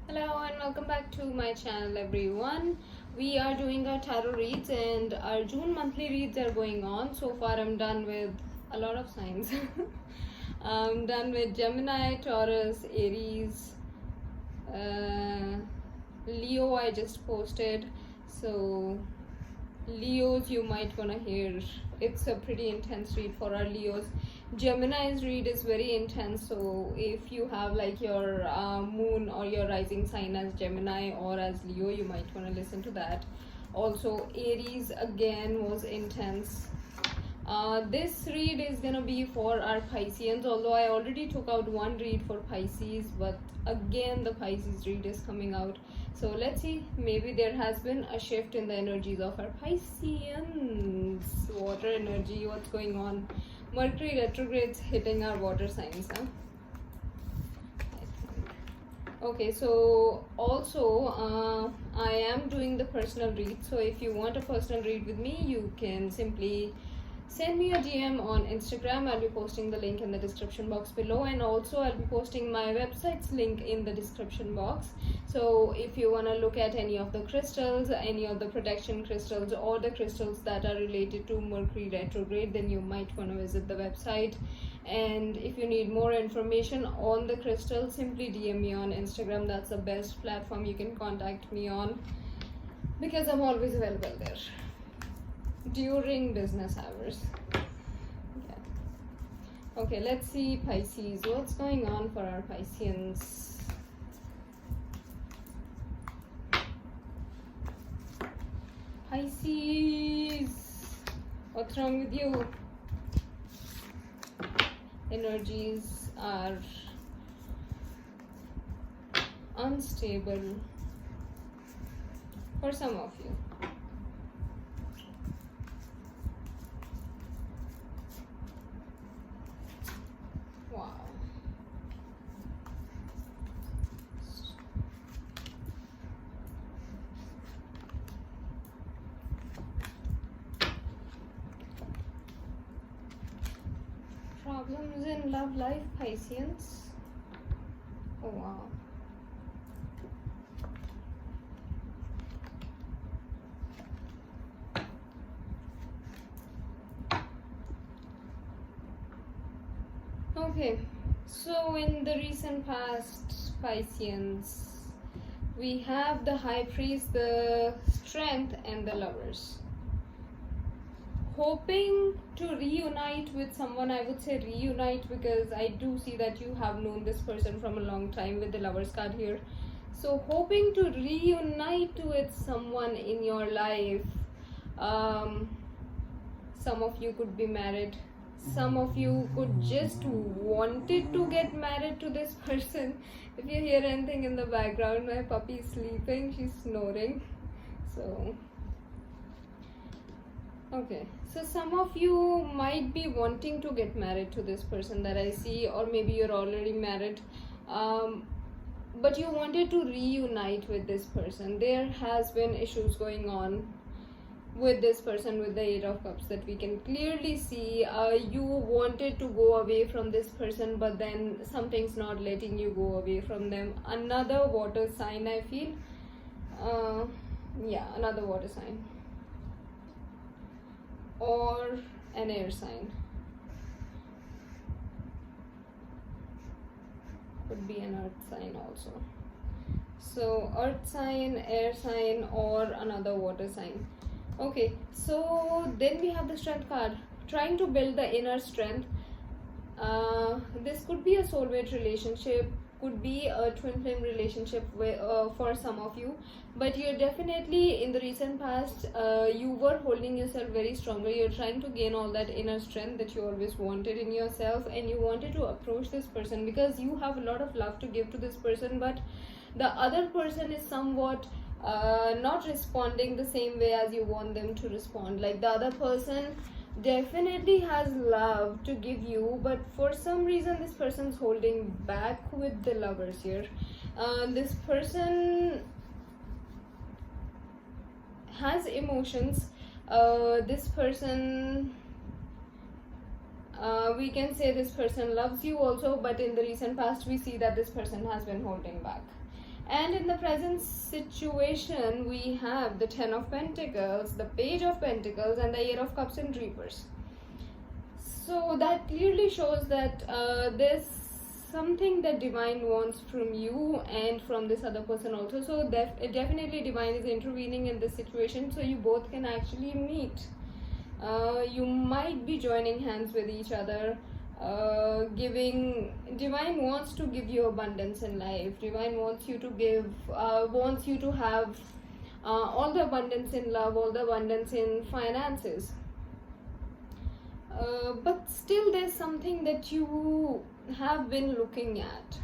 Hello and welcome back to my channel everyone. We are doing our tarot reads and our June monthly reads are going on. So far I'm done with a lot of signs. I'm done with Gemini, Taurus, Aries, Leo I just posted. So Leos, you might want to hear. It's a pretty intense read for our Leos. Gemini's read is very intense, so if you have like your moon or your rising sign as Gemini or as Leo, you might want to listen to that. Also, Aries again was intense. This read is gonna be for our Pisceans, although I already took out one read for Pisces, but again the Pisces read is coming out. So let's see, maybe there has been a shift in the energies of our Pisceans. Water energy, what's going on? Mercury retrogrades hitting our water signs, huh? Okay, so also I am doing the personal read. So if you want a personal read with me, you can simply send me a DM on Instagram. I'll be posting the link in the description box below, and also I'll be posting my website's link in the description box. So if you want to look at any of the crystals, any of the protection crystals, or the crystals that are related to Mercury retrograde, then you might want to visit the website. And if you need more information on the crystals, simply DM me on Instagram. That's the best platform you can contact me on, because I'm always available there during business hours. Yeah. Okay, let's see Pisces. What's going on for our Pisceans? Pisces, what's wrong with you? Energies are unstable for some of you. Wow. Problems in love life, Pisceans. Oh wow. Okay, so in the recent past, Pisceans, we have the High Priest, the Strength, and the Lovers. Hoping to reunite with someone. I would say reunite, because I do see that you have known this person from a long time with the Lovers card here. So hoping to reunite with someone in your life. Some of you could be married. Some of you could just wanted to get married to this person. If you hear anything in the background, my puppy is sleeping, she's snoring. So okay, so some of you might be wanting to get married to this person that I see, or maybe you're already married, but you wanted to reunite with this person. There has been issues going on with this person with the Eight of Cups that we can clearly see. You wanted to go away from this person, but then something's not letting you go away from them. Another water sign, I feel. Yeah, another water sign, or an air sign. Could be an earth sign also. So earth sign, air sign, or another water sign. Okay, so then we have the Strength card, trying to build the inner strength. This could be a soulmate relationship, could be a twin flame relationship for some of you, but you're definitely in the recent past, you were holding yourself very strongly. You're trying to gain all that inner strength that you always wanted in yourself, and you wanted to approach this person because you have a lot of love to give to this person, but the other person is somewhat not responding the same way as you want them to respond. Like, the other person definitely has love to give you, but for some reason this person's holding back with the Lovers here. This person has emotions. This person, we can say this person loves you also, but in the recent past we see that this person has been holding back. And in the present situation, we have the Ten of Pentacles, the Page of Pentacles, and the Eight of Cups in reverse. So that clearly shows that there's something that divine wants from you and from this other person also. So definitely divine is intervening in this situation, so you both can actually meet. You might be joining hands with each other. Divine wants to give you abundance in life. Divine wants you to wants you to have all the abundance in love, all the abundance in finances. But still there's something that you have been looking at.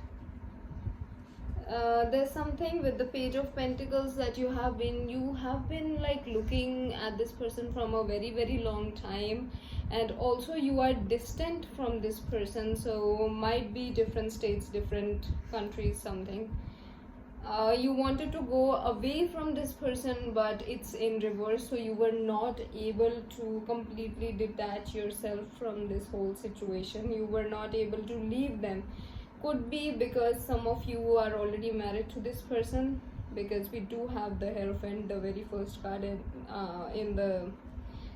There's something with the Page of Pentacles that you have been like looking at this person from a very, very long time, and also you are distant from this person, so might be different states, different countries, something. You wanted to go away from this person, but it's in reverse, so you were not able to completely detach yourself from this whole situation. You were not able to leave them. Could be because some of you are already married to this person, because we do have the Hierophant, the very first card in the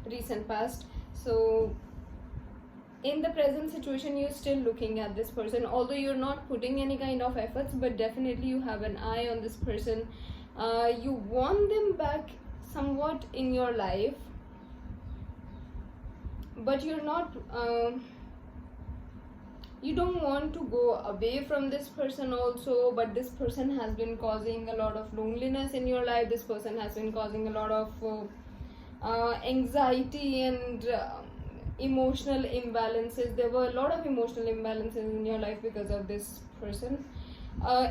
recent past. So in the present situation, you're still looking at this person, although you're not putting any kind of efforts, but definitely you have an eye on this person. You want them back somewhat in your life, but you're not you don't want to go away from this person also, but this person has been causing a lot of loneliness in your life. This person has been causing a lot of anxiety and emotional imbalances. There were a lot of emotional imbalances in your life because of this person.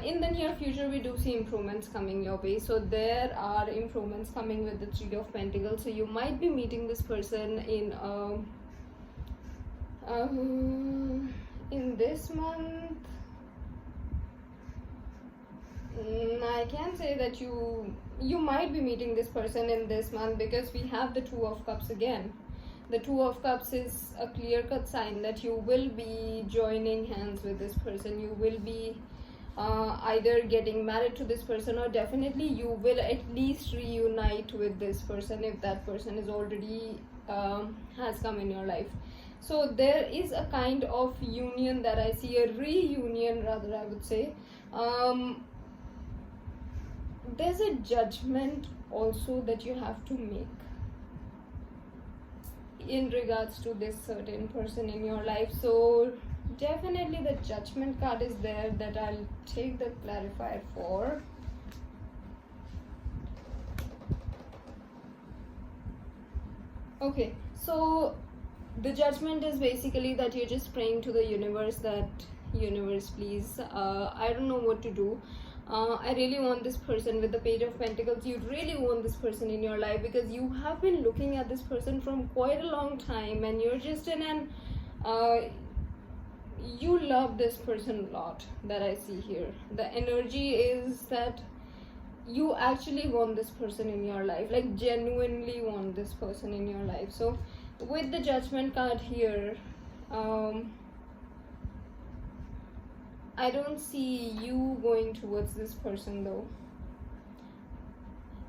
In the near future, we do see improvements coming your way. So there are improvements coming with the Three of Pentacles. So you might be meeting this person in this month. I can say that you might be meeting this person in this month, because we have the Two of Cups again. The Two of Cups is a clear-cut sign that you will be joining hands with this person. You will be either getting married to this person, or definitely you will at least reunite with this person if that person is already has come in your life. So there is a kind of union that I see, a reunion rather, I would say. There's a judgment also that you have to make in regards to this certain person in your life. So definitely the Judgment card is there, that I'll take the clarifier for. Okay, so the Judgment is basically that you're just praying to the universe that, universe, please, I don't know what to do. I really want this person. With the Page of Pentacles, you really want this person in your life, because you have been looking at this person from quite a long time, and you're just in an you love this person a lot, that I see here. The energy is that you actually want this person in your life, like genuinely want this person in your life. So with the Judgment card here, I don't see you going towards this person though,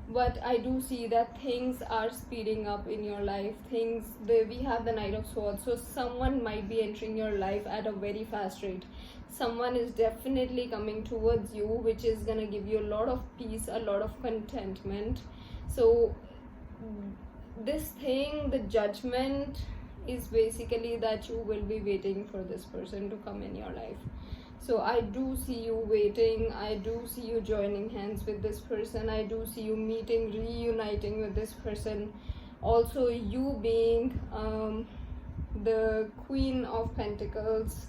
but I do see that things are speeding up in your life. We have the Knight of Swords, so someone might be entering your life at a very fast rate. Someone is definitely coming towards you, which is gonna give you a lot of peace, a lot of contentment. So this thing, the Judgment, is basically that you will be waiting for this person to come in your life. So I do see you waiting. I do see you joining hands with this person. I do see you meeting, reuniting with this person. Also, you being the Queen of Pentacles.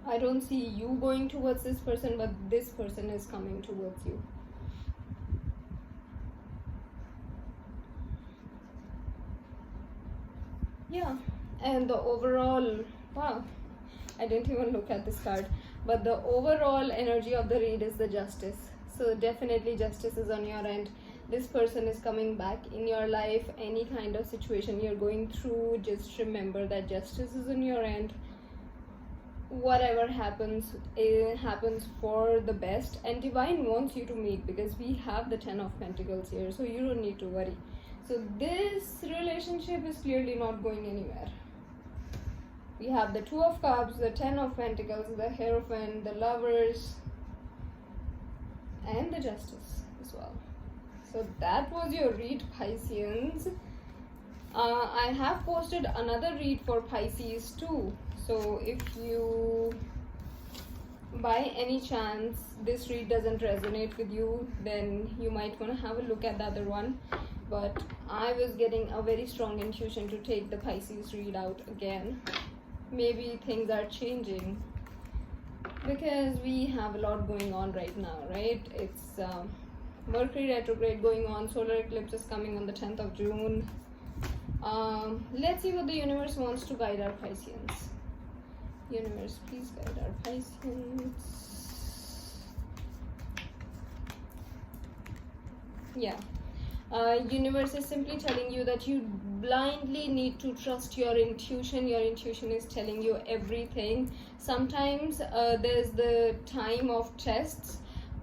I don't see you going towards this person, but this person is coming towards you. Yeah, and the overall, wow, I didn't even look at this card, but the overall energy of the read is the Justice. So definitely justice is on your end. This person is coming back in your life. Any kind of situation you're going through, just remember that justice is on your end. whatever happens, it happens for the best, and divine wants you to meet, because we have the 10 of Pentacles here, so you don't need to worry. So this relationship is clearly not going anywhere. We have the 2 of Cups, the 10 of Pentacles, the Hierophant, the Lovers, and the Justice as well. So that was your read, Pisceans. I have posted another read for Pisces too. So if you, by any chance, this read doesn't resonate with you, then you might want to have a look at the other one. But I was getting a very strong intuition to take the Pisces read out again. Maybe things are changing, because we have a lot going on right now, right? It's Mercury retrograde going on, solar eclipse is coming on the 10th of June. Let's see what the universe wants to guide our Pisceans. Universe, please guide our Pisceans. Yeah. Universe is simply telling you that you blindly need to trust your intuition. Your intuition is telling you everything. Sometimes there's the time of tests,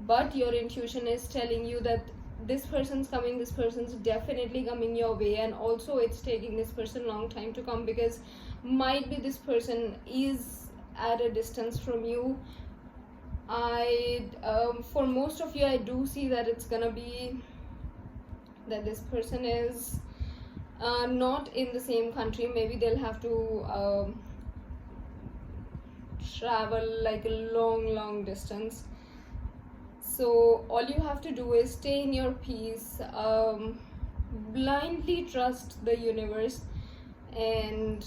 but your intuition is telling you that this person's coming, this person's definitely coming your way, and also it's taking this person long time to come, because might be this person is at a distance from you. For most of you, I do see that it's gonna be that this person is not in the same country. Maybe they'll have to travel like a long distance. So all you have to do is stay in your peace, blindly trust the universe, and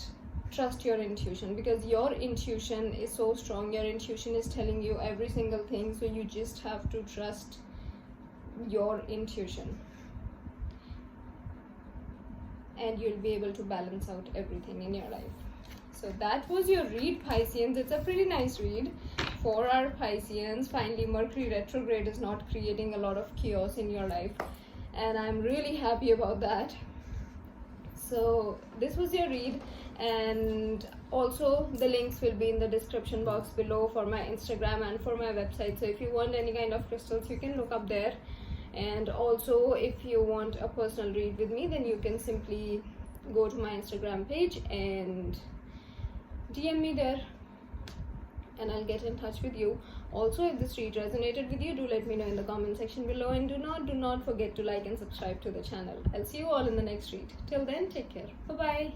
trust your intuition, because your intuition is so strong. Your intuition is telling you every single thing, so you just have to trust your intuition, and you'll be able to balance out everything in your life. So that was your read, Pisceans. It's a pretty nice read for our Pisceans. Finally, Mercury retrograde is not creating a lot of chaos in your life, and I'm really happy about that. So this was your read, and also the links will be in the description box below for my Instagram and for my website. So if you want any kind of crystals, you can look up there. And also, if you want a personal read with me, then you can simply go to my Instagram page and DM me there, and I'll get in touch with you. Also, if this read resonated with you, do let me know in the comment section below, and do not forget to like and subscribe to the channel. I'll see you all in the next read. Till then, take care. Bye bye.